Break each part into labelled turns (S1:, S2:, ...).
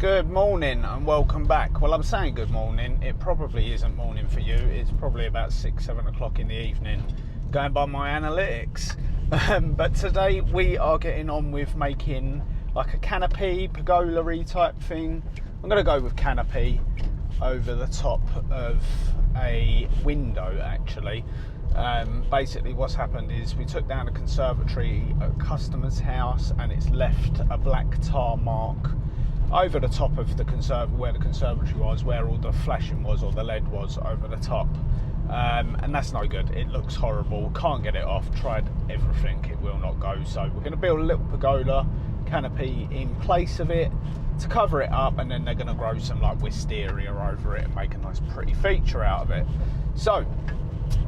S1: Good morning and welcome back. Well, I'm saying good morning. It probably isn't morning for you. It's probably about 6-7 o'clock in the evening, going by my analytics. But today we are getting on with making like a canopy, pergola-y type thing. I'm going to go with canopy over the top of a window, actually. Basically what's happened is we took down a conservatory at a customer's house and it's left a black tar mark over the top of the where the conservatory was, where all the flashing was or the LED was over the top, and that's no good. It looks horrible, can't get it off, tried everything, it will not go. So we're going to build a little pergola canopy in place of it to cover it up, and then they're going to grow some like wisteria over it and make a nice pretty feature out of it. So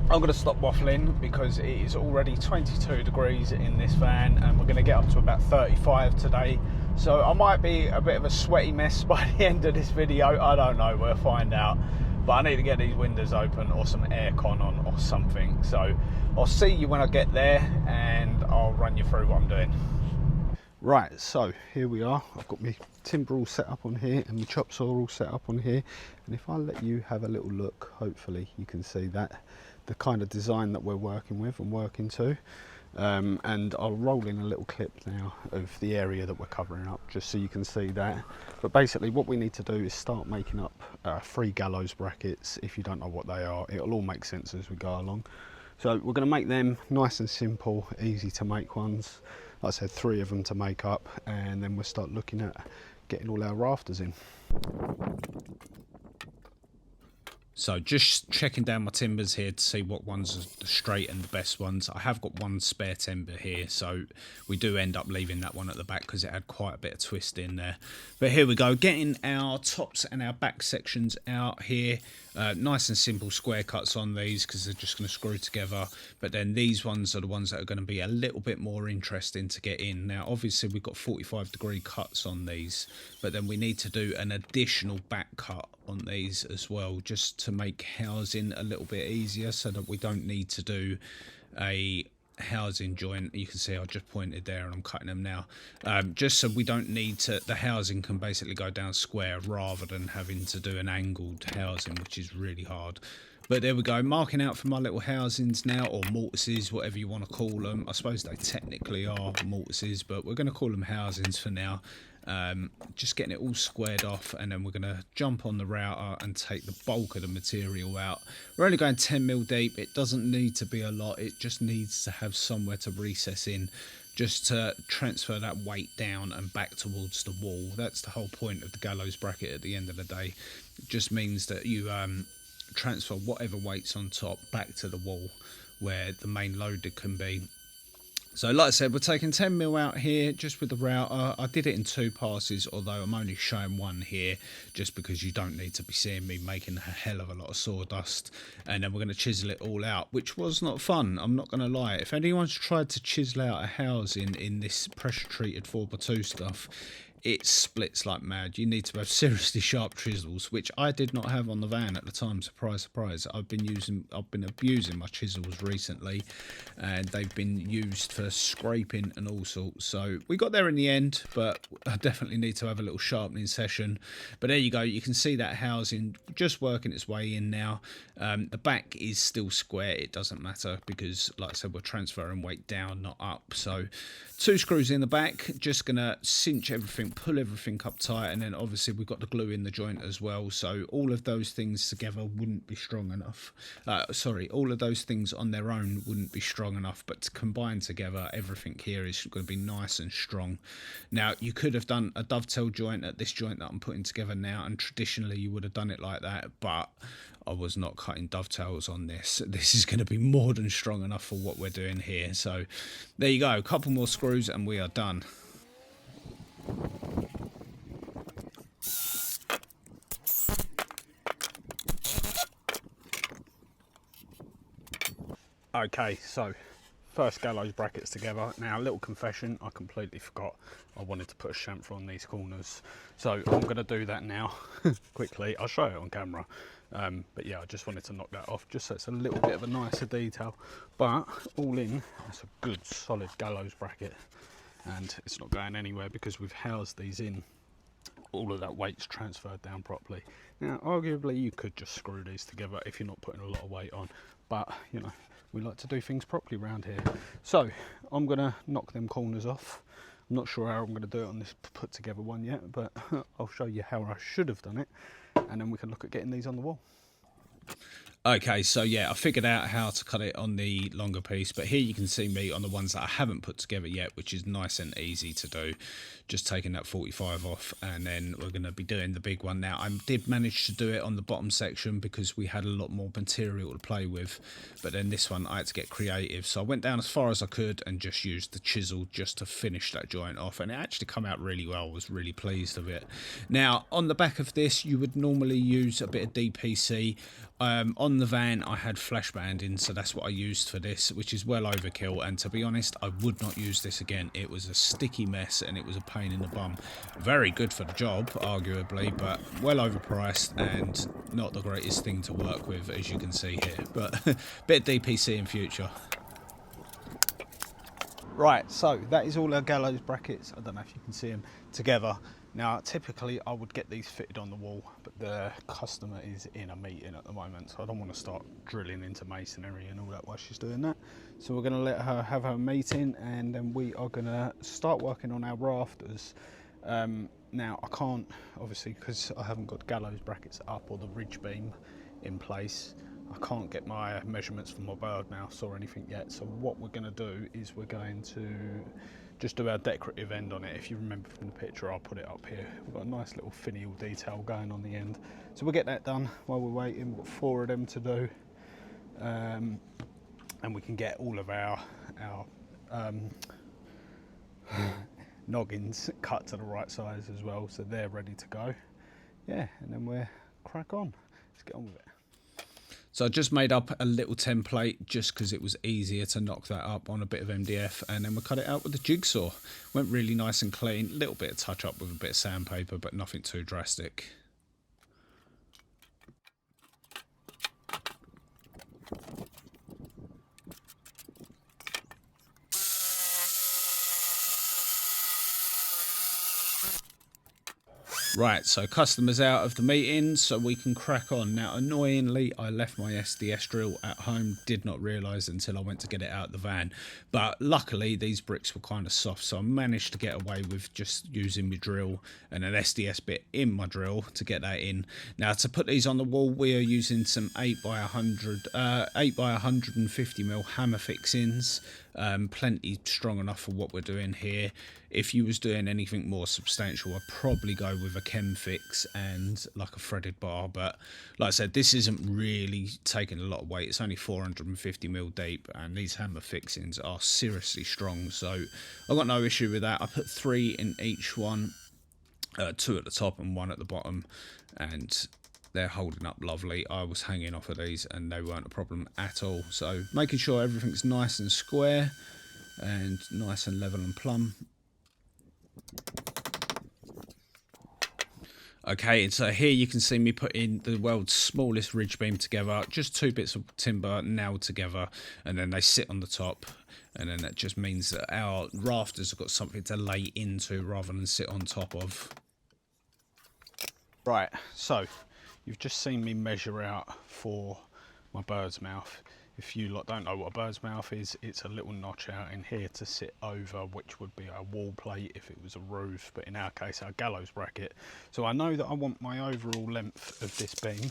S1: I'm going to stop waffling because it is already 22 degrees in this van and we're going to get up to about 35 today. So I might be a bit of a sweaty mess by the end of this video. I don't know, we'll find out. But I need to get these windows open or some aircon on or something. So I'll see you when I get there and I'll run you through what I'm doing. Right, so here we are. I've got my timber all set up on here and my chop saw all set up on here. And if I let you have a little look, hopefully you can see that the kind of design that we're working with and working to. And I'll roll in a little clip now of the area that we're covering up just so you can see that. But basically what we need to do is start making up 3 gallows brackets. If you don't know what they are, it'll all make sense as we go along. So we're going to make them nice and simple, easy to make ones. Like I said, 3 of them to make up, and then we'll start looking at getting all our rafters in. So just checking down my timbers here to see what ones are the straight and the best ones. I have got one spare timber here, so we do end up leaving that one at the back because it had quite a bit of twist in there. But here we go, getting our tops and our back sections out here. Nice and simple square cuts on these because they're just going to screw together. But then these ones are the ones that are going to be a little bit more interesting to get in. Now obviously we've got 45-degree cuts on these, but then we need to do an additional back cut on these as well, just to make housing a little bit easier so that we don't need to do a housing joint. You can see I just pointed there and I'm cutting them now, just so we don't need to, the housing can basically go down square rather than having to do an angled housing, which is really hard. But there we go, marking out for my little housings now, or mortises, whatever you want to call them. I suppose they technically are mortises, but we're going to call them housings for now. Just getting it all squared off, and then we're going to jump on the router and take the bulk of the material out. We're only going 10mm deep. It doesn't need to be a lot, it just needs to have somewhere to recess in, just to transfer that weight down and back towards the wall. That's the whole point of the gallows bracket at the end of the day. It just means that you transfer whatever weight's on top back to the wall where the main loader can be. So like I said, we're taking 10mm out here just with the router. I did it in 2 passes, although I'm only showing 1 here just because you don't need to be seeing me making a hell of a lot of sawdust. And then we're going to chisel it all out, which was not fun, I'm not going to lie. If anyone's tried to chisel out a housing in this pressure treated 4x2 stuff, it splits like mad. You need to have seriously sharp chisels, which I did not have on the van at the time. Surprise, surprise. I've been abusing my chisels recently, and they've been used for scraping and all sorts. So we got there in the end, but I definitely need to have a little sharpening session. But there you go. You can see that housing just working its way in now. The back is still square. It doesn't matter because, like I said, we're transferring weight down, not up. So 2 screws in the back, just gonna cinch everything, pull everything up tight, and then obviously we've got the glue in the joint as well, so all of those things together wouldn't be strong enough. All of those things on their own wouldn't be strong enough, but to combine together, everything here is going to be nice and strong. Now you could have done a dovetail joint at this joint that I'm putting together now, and traditionally you would have done it like that, but I was not cutting dovetails on this. This is going to be more than strong enough for what we're doing here. So there you go, a couple more screws and we are done. Okay, so first gallows brackets together. Now, a little confession, I completely forgot I wanted to put a chamfer on these corners, so I'm going to do that now quickly. I'll show it on camera, but yeah, I just wanted to knock that off just so it's a little bit of a nicer detail. But all in, that's a good solid gallows bracket, and it's not going anywhere because we've housed these in
S2: all of that weight's transferred down properly. Now, arguably, you could just screw these together if you're not putting a lot of weight on, but you know, we like to do things properly around here. So I'm gonna knock them corners off. I'm not sure how I'm gonna do it on this put together one yet, but I'll show you how I should have done it, and then we can look at getting these on the wall.
S1: Okay, so yeah, I figured out how to cut it on the longer piece, but here you can see me on the ones that I haven't put together yet, which is nice and easy to do. Just taking that 45 off, and then we're going to be doing the big one. Now, I did manage to do it on the bottom section because we had a lot more material to play with, but then this one I had to get creative, so I went down as far as I could and just used the chisel just to finish that joint off, and it actually come out really well. I was really pleased with it. Now, on the back of this, you would normally use a bit of DPC. On the van I had flash banding, so that's what I used for this, which is well overkill, and to be honest I would not use this again. It was a sticky mess and it was a pain in the bum. Very good for the job arguably, but well overpriced and not the greatest thing to work with, as you can see here, but bit of DPC in future.
S2: Right, so that is all our gallows brackets. I don't know if you can see them together. Now, typically I would get these fitted on the wall, but the customer is in a meeting at the moment, so I don't want to start drilling into masonry and all that while she's doing that. So we're going to let her have her meeting, and then we are going to start working on our rafters. Now, I can't, obviously, because I haven't got gallows brackets up or the ridge beam in place, I can't get my measurements from my bird mouse or anything yet. So what we're going to do is we're going to just do our decorative end on it. If you remember from the picture, I'll put it up here. We've got a nice little finial detail going on the end. So we'll get that done while we're waiting. We've got 4 of them to do. And we can get all of our noggins cut to the right size as well, so they're ready to go. Yeah, and then we'll crack on. Let's get on with it.
S1: So I just made up a little template just because it was easier to knock that up on a bit of MDF, and then we cut it out with the jigsaw. Went really nice and clean, little bit of touch up with a bit of sandpaper, but nothing too drastic. Right, so customers out of the meeting, so we can crack on. Now, annoyingly, I left my SDS drill at home, did not realise until I went to get it out of the van. But luckily, these bricks were kind of soft, so I managed to get away with just using my drill and an SDS bit in my drill to get that in. Now, to put these on the wall, we are using some 8x150mm hammer fixings. Plenty strong enough for what we're doing here. If you was doing anything more substantial, I'd probably go with a chem fix and like a threaded bar, but like I said, this isn't really taking a lot of weight. It's only 450mm deep, and these hammer fixings are seriously strong, so I've got no issue with that. I put 3 in each one, 2 at the top and 1 at the bottom, and they're holding up lovely. I was hanging off of these and they weren't a problem at all. So making sure everything's nice and square and nice and level and plumb. Okay, and so here you can see me putting the world's smallest ridge beam together, just 2 bits of timber nailed together, and then they sit on the top, and then that just means that our rafters have got something to lay into rather than sit on top of.
S2: Right, so you've just seen me measure out for my bird's mouth. If you lot don't know what a bird's mouth is, it's a little notch out in here to sit over, which would be our wall plate if it was a roof, but in our case, our gallows bracket. So I know that I want my overall length of this beam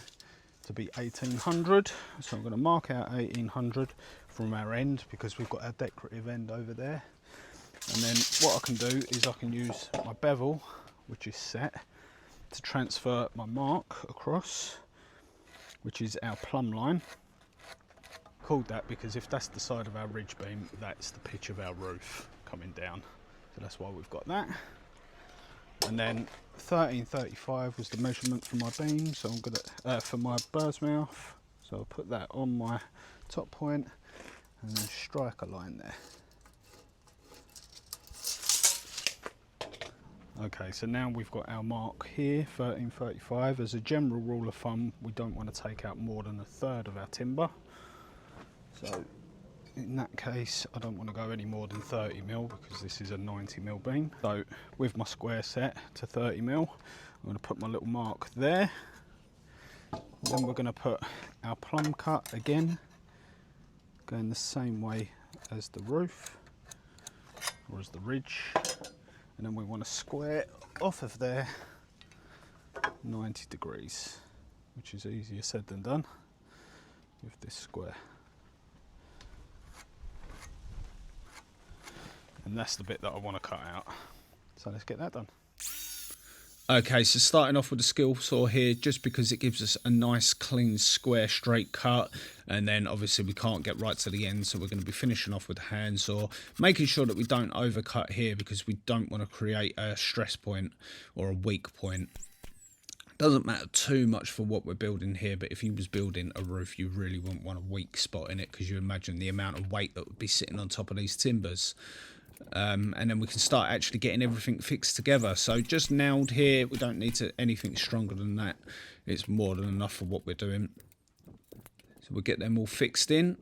S2: to be 1800, so I'm going to mark out 1800 from our end because we've got our decorative end over there. And then what I can do is I can use my bevel, which is set, to transfer my mark across, which is our plumb line. Called that because if that's the side of our ridge beam, that's the pitch of our roof coming down, so that's why we've got that. And then 1335 was the measurement for my beam, so I'm gonna for my bird's mouth, so I'll put that on my top point and then strike a line there. Okay, so now we've got our mark here, 1335. As a general rule of thumb, we don't want to take out more than 1/3 of our timber. So in that case, I don't want to go any more than 30mm because this is a 90mm beam. So with my square set to 30mm, I'm going to put my little mark there. Then we're going to put our plumb cut again, going the same way as the roof, or as the ridge. And then we want to square off of there 90 degrees, which is easier said than done with this square. And that's the bit that I want to cut out. So let's get that done.
S1: Okay, so starting off with the skill saw here, just because it gives us a nice clean square straight cut, and then obviously we can't get right to the end, so we're going to be finishing off with the hand saw, making sure that we don't overcut here because we don't want to create a stress point or a weak point. Doesn't matter too much for what we're building here, but if you was building a roof, you really wouldn't want a weak spot in it, because you imagine the amount of weight that would be sitting on top of these timbers. And then we can start actually getting everything fixed together. So just nailed here, we don't need anything stronger than that. It's more than enough for what we're doing. So we'll get them all fixed in.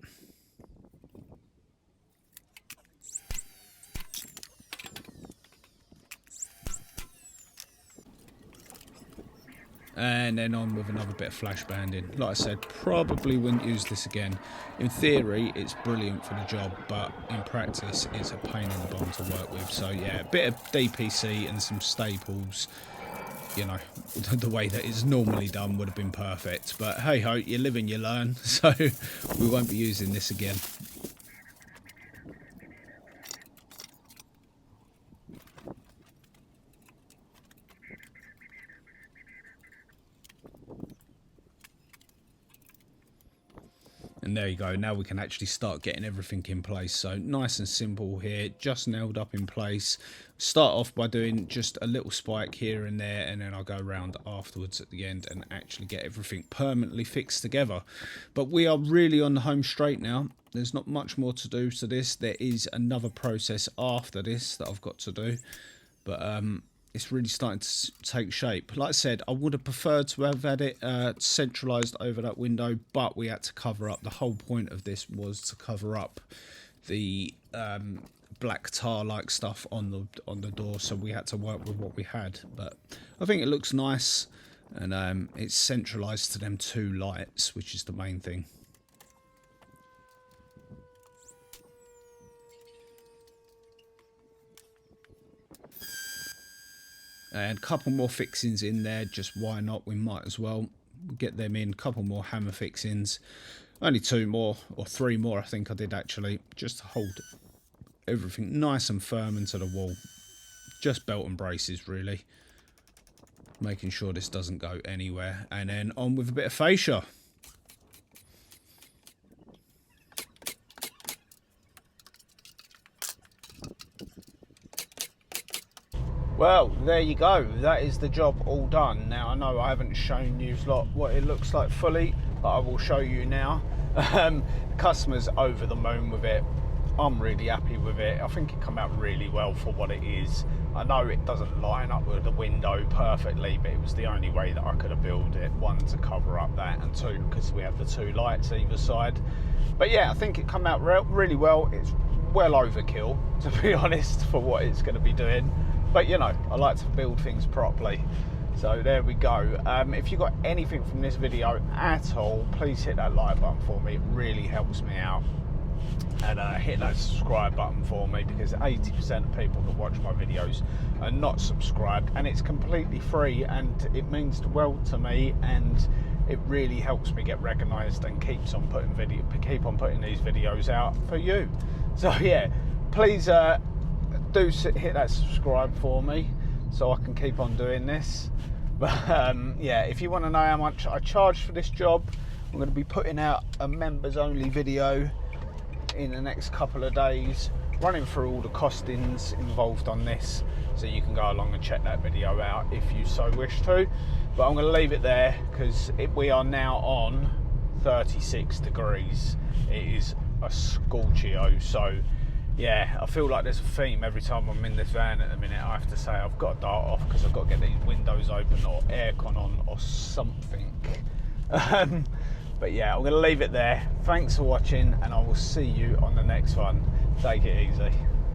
S1: And then on with another bit of flash banding. Like I said, probably wouldn't use this again. In theory, it's brilliant for the job, but in practice, it's a pain in the bum to work with. So yeah, a bit of DPC and some staples, you know, the way that it's normally done would have been perfect. But hey ho, you live and you learn. So we won't be using this again. And there you go, now we can actually start getting everything in place. So nice and simple here, just nailed up in place. Start off by doing just a little spike here and there, and then I'll go around afterwards at the end and actually get everything permanently fixed together. But we are really on the home straight now. There's not much more to do to this. There is another process after this that I've got to do, but it's really starting to take shape. Like I said, I would have preferred to have had it centralised over that window, but we had to cover up. The whole point of this was to cover up the black tar-like stuff on the door, so we had to work with what we had. But I think it looks nice, and it's centralised to them two lights, which is the main thing. And a couple more fixings in there, just why not? We might as well get them in. A couple more hammer fixings, only 2 more or 3 more I think I did actually, just to hold everything nice and firm into the wall. Just belt and braces really, making sure this doesn't go anywhere. And then on with a bit of fascia. Well, there you go. That is the job all done. Now, I know I haven't shown you what it looks like fully, but I will show you now. The customer's over the moon with it. I'm really happy with it. I think it came out really well for what it is. I know it doesn't line up with the window perfectly, but it was the only way that I could have built it. 1, to cover up that, and 2, because we have the 2 lights either side. But yeah, I think it came out really well. It's well overkill, to be honest, for what it's going to be doing. But you know, I like to build things properly. So there we go. If you got anything from this video at all, please hit that like button for me. It really helps me out. And hit that subscribe button for me, because 80% of people that watch my videos are not subscribed, and it's completely free, and it means the world to me, and it really helps me get recognized and keep on putting these videos out for you. So yeah, please do hit that subscribe for me so I can keep on doing this. But yeah, if you want to know how much I charge for this job, I'm going to be putting out a members only video in the next couple of days, running through all the costings involved on this, so you can go along and check that video out if you so wish to. But I'm going to leave it there, because we are now on 36 degrees. It is a scorchio. So yeah, I feel like there's a theme every time I'm in this van at the minute. I have to say I've got to dart off, because I've got to get these windows open or aircon on or something. But yeah, I'm going to leave it there. Thanks for watching, and I will see you on the next one. Take it easy.